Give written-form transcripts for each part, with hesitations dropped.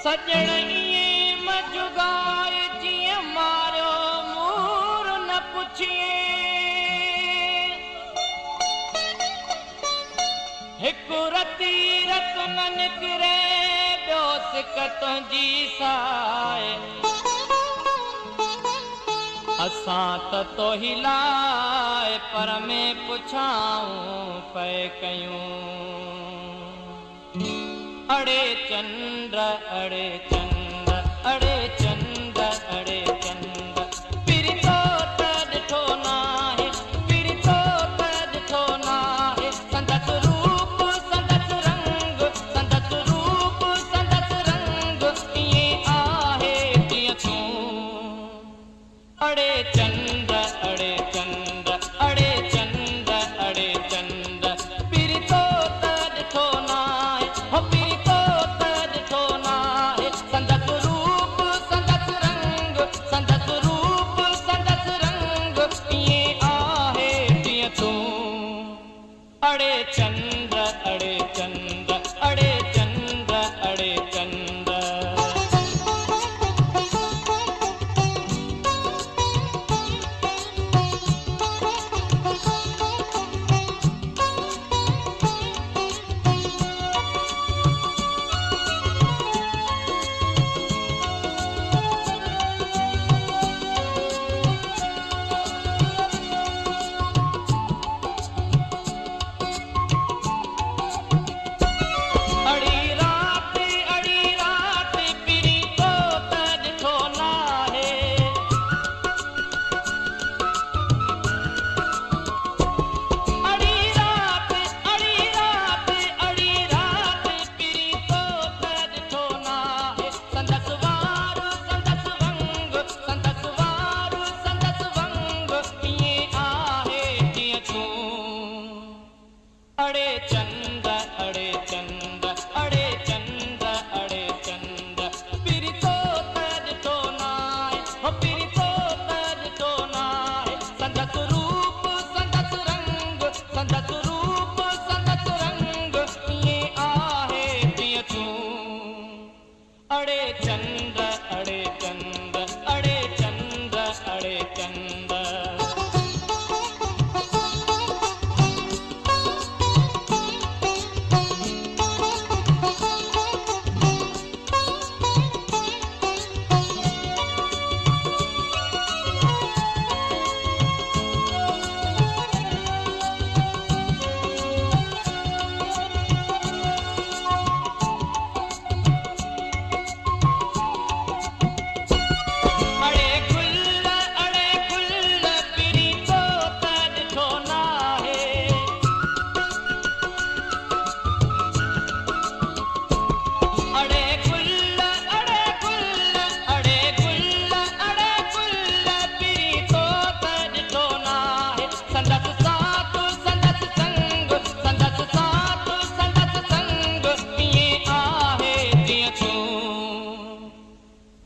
सजण इएं मजुगार जीअं मारियो मूर न पुछिए हिकु रती रत न निकिरे ॿियो सिक तुंहिंजी साए असां त तो हिलाए पर में पुछाऊं पए कयूं अड़े चंद्र अड़े चंद्र अड़े चंद्र अड़े चंद्र पिरी तो त ॾिठो नाहे पिरी तो त ॾिठो नाहे संदसि रूप संदसि रंग संदसि रूप संदसि रंग ईअं आहे जीअं तूं अड़े चंद्र अड़े चंद्र अड़े चंद्र अड़े चंद्र पिरी तो त ॾिठो नाहे हो पिरी तो त ॾिठो नाहे संदसि रूप संदसि रंग संदसि रूप संदसि रंग ईअं आहे जीअं तूं अड़े चंद्र अड़े चंद्र अड़े चंद्र अड़े चंद्र अड़े चंद्र अड़े चंद्र अड़े चंद्र अड़े चंद्र पिरी तो त ॾिठो नाहे हो पिरी तो त ॾिठो नाहे संदसि रूप संदसि रंग संदसि रूप संदसि रंग ईअं आहे जीअं तूं अड़े चंद्र अड़े चंद्र अड़े चंद्र अड़े चंद्र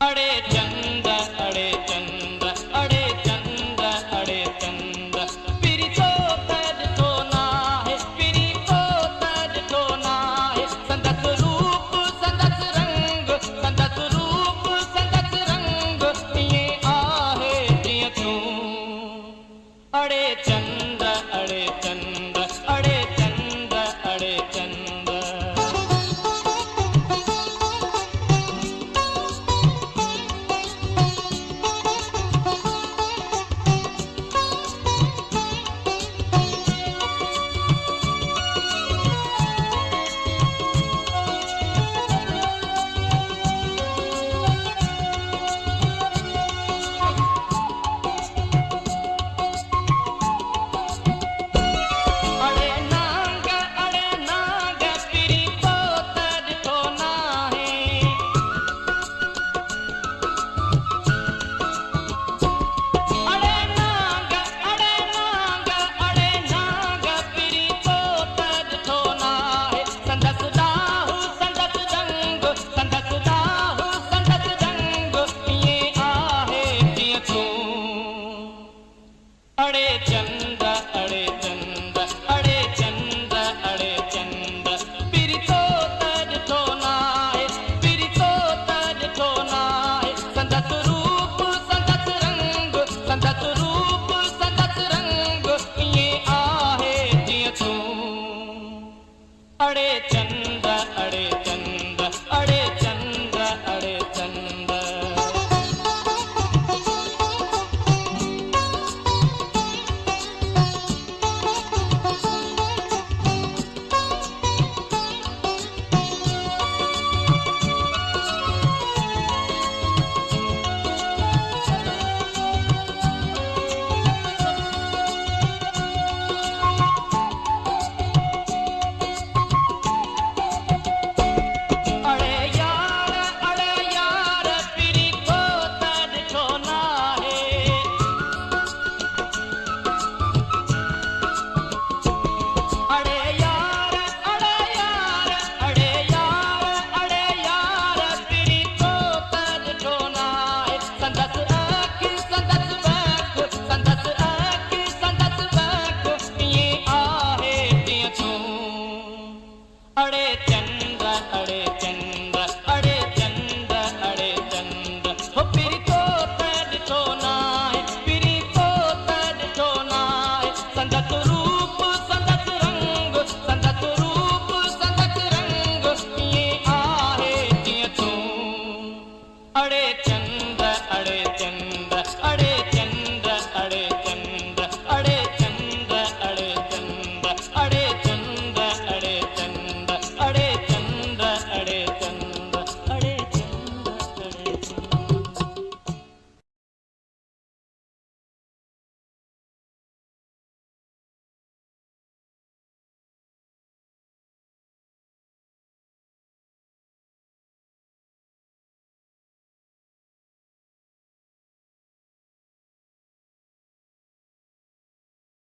अड़े चंद्र अड़े चंद्र अड़े चंद्र अड़े चंद्र पिरी तो त ॾिठो नाहे पिरी तो त ॾिठो नाहे संदसि रूप संदसि रंग संदसि रूप संदसि रंग ईअं आहे जीअं तूं अड़े चंद्र अड़े चंद्र अड़े चंद्र अड़े चंद्र अड़े